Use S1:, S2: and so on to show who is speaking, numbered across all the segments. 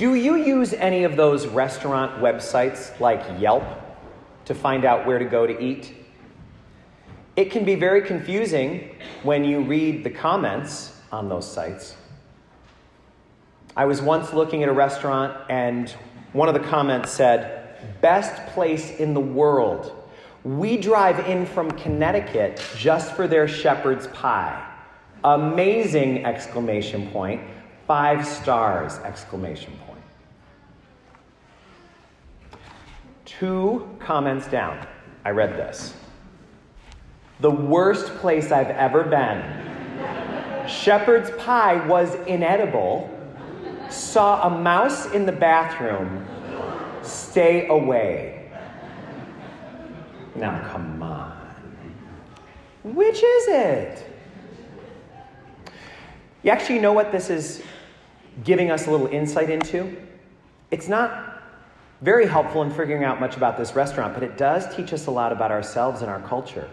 S1: Do you use any of those restaurant websites like Yelp to find out where to go to eat? It can be very confusing when you read the comments on those sites. I was once looking at a restaurant and one of the comments said, "Best place in the world. We drive in from Connecticut just for their shepherd's pie. Amazing!" Exclamation point. 5 stars! Exclamation point. 2 comments down, I read this. "The worst place I've ever been. Shepherd's pie was inedible. Saw a mouse in the bathroom. Stay away." Now, come on. Which is it? You actually know what this is giving us a little insight into? It's not very helpful in figuring out much about this restaurant, but it does teach us a lot about ourselves and our culture.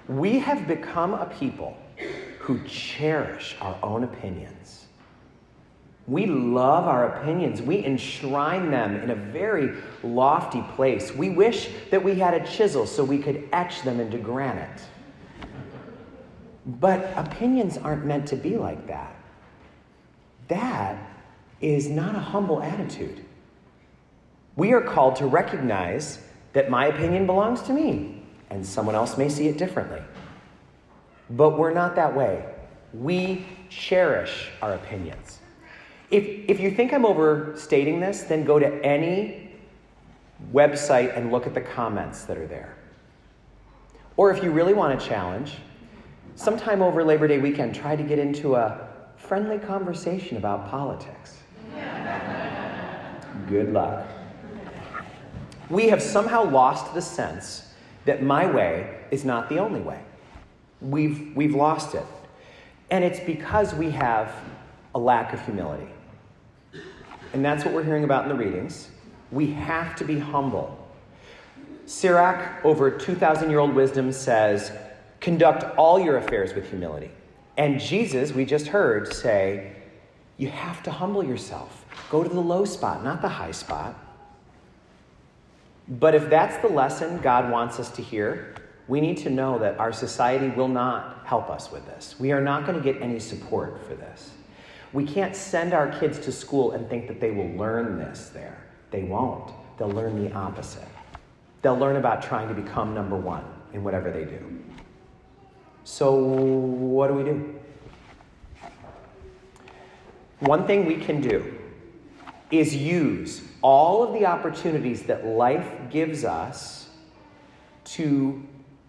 S1: We have become a people who cherish our own opinions. We love our opinions. We enshrine them in a very lofty place. We wish that we had a chisel so we could etch them into granite. But opinions aren't meant to be like that. That is not a humble attitude. We are called to recognize that my opinion belongs to me, and someone else may see it differently. But we're not that way. We cherish our opinions. If you think I'm overstating this, then go to any website and look at the comments that are there. Or if you really want a challenge, sometime over Labor Day weekend, try to get into a friendly conversation about politics. Good luck. We have somehow lost the sense that my way is not the only way. We've lost it. And it's because we have a lack of humility. And that's what we're hearing about in the readings. We have to be humble. Sirach, over 2,000-year-old wisdom, says, "Conduct all your affairs with humility." And Jesus, we just heard, say, you have to humble yourself. Go to the low spot, not the high spot. But if that's the lesson God wants us to hear, we need to know that our society will not help us with this. We are not going to get any support for this. We can't send our kids to school and think that they will learn this there. They won't. They'll learn the opposite. They'll learn about trying to become number one in whatever they do. So what do we do? One thing we can do is use all of the opportunities that life gives us to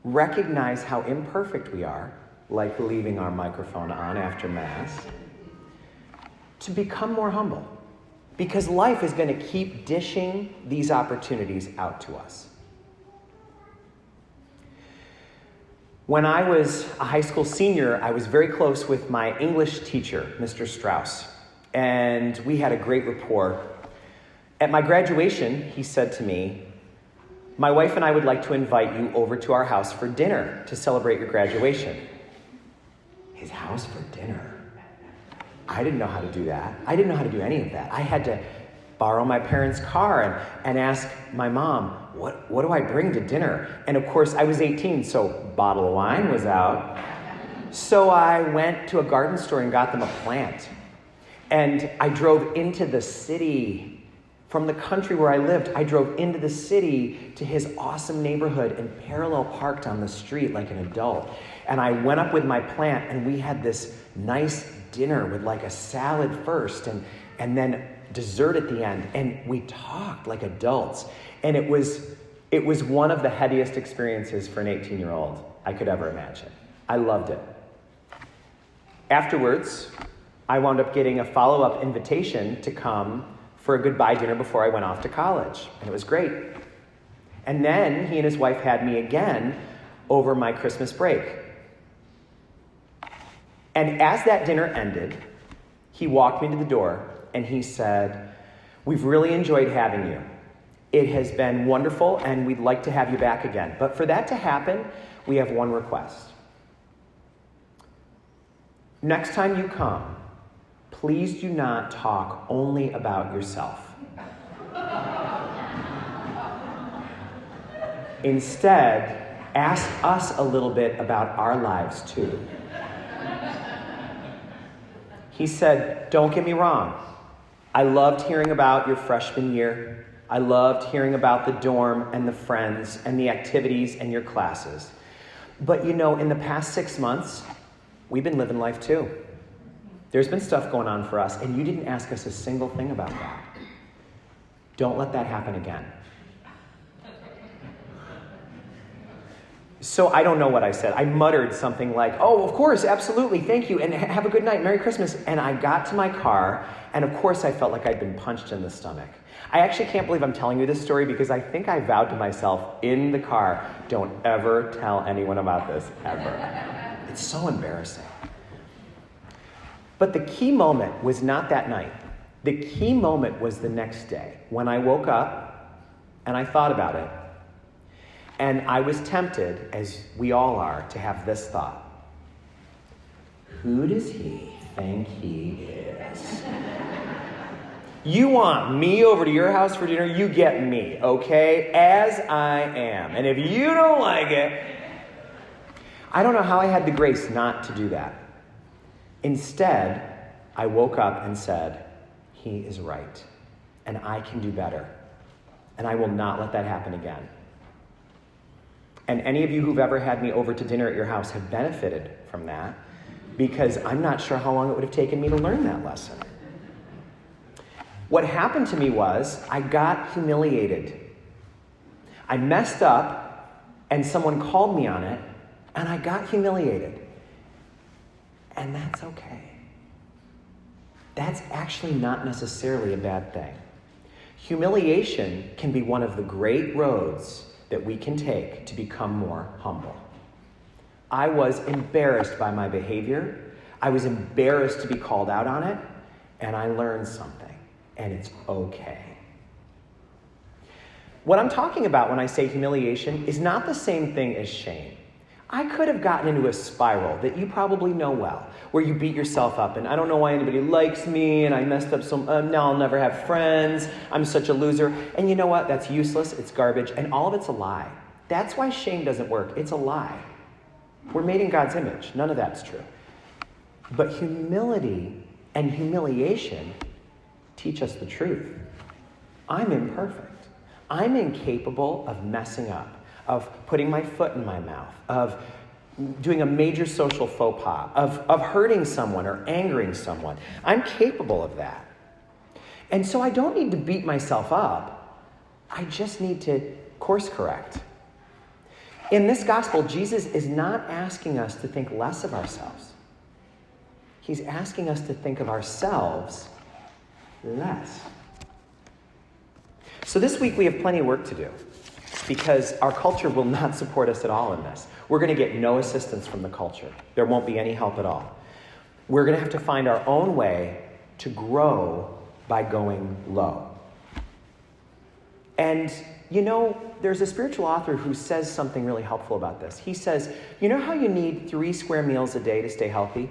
S1: recognize how imperfect we are, like leaving our microphone on after Mass, to become more humble. Because life is going to keep dishing these opportunities out to us. When I was a high school senior, I was very close with my English teacher, Mr. Strauss, and we had a great rapport. At my graduation, he said to me, "My wife and I would like to invite you over to our house for dinner to celebrate your graduation." His house for dinner? I didn't know how to do that. I didn't know how to do any of that. I had to borrow my parents' car and ask my mom, what do I bring to dinner? And of course, I was 18, so bottle of wine was out. So I went to a garden store and got them a plant. And I drove into the city. From the country where I lived, I drove into the city to his awesome neighborhood and parallel parked on the street like an adult. And I went up with my plant and we had this nice dinner with like a salad first and then dessert at the end. And we talked like adults. And it was one of the headiest experiences for an 18-year-old I could ever imagine. I loved it. Afterwards, I wound up getting a follow-up invitation to come for a goodbye dinner before I went off to college. And it was great. And then he and his wife had me again over my Christmas break. And as that dinner ended, he walked me to the door and he said, "We've really enjoyed having you. It has been wonderful and we'd like to have you back again. But for that to happen, we have one request. Next time you come, please do not talk only about yourself. Instead, ask us a little bit about our lives too. He said, don't get me wrong. I loved hearing about your freshman year. I loved hearing about the dorm and the friends and the activities and your classes. But in the past 6 months, we've been living life too. There's been stuff going on for us, and you didn't ask us a single thing about that. Don't let that happen again. So I don't know what I said. I muttered something like, oh, of course, absolutely, thank you, and have a good night, Merry Christmas. And I got to my car, and of course I felt like I'd been punched in the stomach. I actually can't believe I'm telling you this story because I think I vowed to myself in the car, don't ever tell anyone about this, ever. It's so embarrassing. But the key moment was not that night. The key moment was the next day when I woke up and I thought about it. And I was tempted, as we all are, to have this thought. Who does he think he is? You want me over to your house for dinner? You get me, okay? As I am. And if you don't like it... I don't know how I had the grace not to do that. Instead, I woke up and said, he is right. And I can do better. And I will not let that happen again. And any of you who've ever had me over to dinner at your house have benefited from that, because I'm not sure how long it would have taken me to learn that lesson. What happened to me was I got humiliated. I messed up, and someone called me on it, and I got humiliated. And that's okay. That's actually not necessarily a bad thing. Humiliation can be one of the great roads that we can take to become more humble. I was embarrassed by my behavior. I was embarrassed to be called out on it, and I learned something, and it's okay. What I'm talking about when I say humiliation is not the same thing as shame. I could have gotten into a spiral that you probably know well, where you beat yourself up, and I don't know why anybody likes me, and I messed up now I'll never have friends, I'm such a loser. And you know what? That's useless, it's garbage, and all of it's a lie. That's why shame doesn't work. It's a lie. We're made in God's image. None of that's true. But humility and humiliation teach us the truth. I'm imperfect. I'm incapable of messing up, of putting my foot in my mouth, of doing a major social faux pas, of hurting someone or angering someone. I'm capable of that. And so I don't need to beat myself up. I just need to course correct. In this gospel, Jesus is not asking us to think less of ourselves. He's asking us to think of ourselves less. So this week we have plenty of work to do, because our culture will not support us at all in this. We're going to get no assistance from the culture. There won't be any help at all. We're going to have to find our own way to grow by going low. And, there's a spiritual author who says something really helpful about this. He says, you know how you need 3 square meals a day to stay healthy?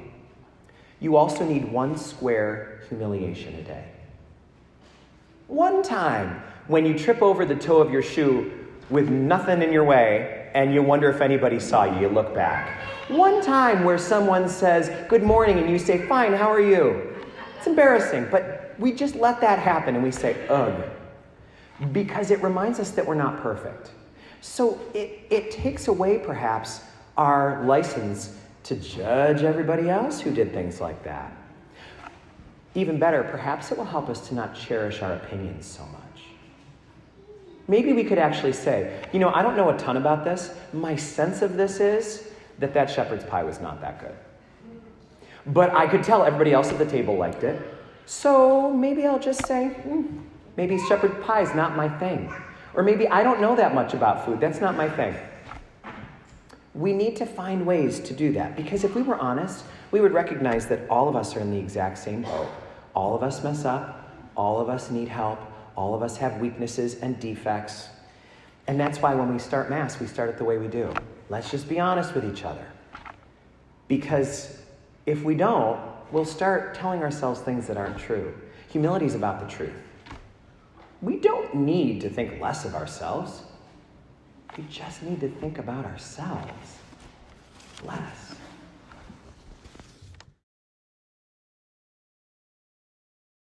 S1: You also need 1 square humiliation a day. One time when you trip over the toe of your shoe with nothing in your way, and you wonder if anybody saw you, you look back. One time where someone says, good morning, and you say, fine, how are you? It's embarrassing, but we just let that happen, and we say, ugh, because it reminds us that we're not perfect. So it takes away, perhaps, our license to judge everybody else who did things like that. Even better, perhaps it will help us to not cherish our opinions so much. Maybe we could actually say, I don't know a ton about this. My sense of this is that shepherd's pie was not that good. But I could tell everybody else at the table liked it. So maybe I'll just say, maybe shepherd's pie is not my thing. Or maybe I don't know that much about food. That's not my thing. We need to find ways to do that. Because if we were honest, we would recognize that all of us are in the exact same boat. All of us mess up. All of us need help. All of us have weaknesses and defects. And that's why when we start Mass, we start it the way we do. Let's just be honest with each other. Because if we don't, we'll start telling ourselves things that aren't true. Humility is about the truth. We don't need to think less of ourselves. We just need to think about ourselves less.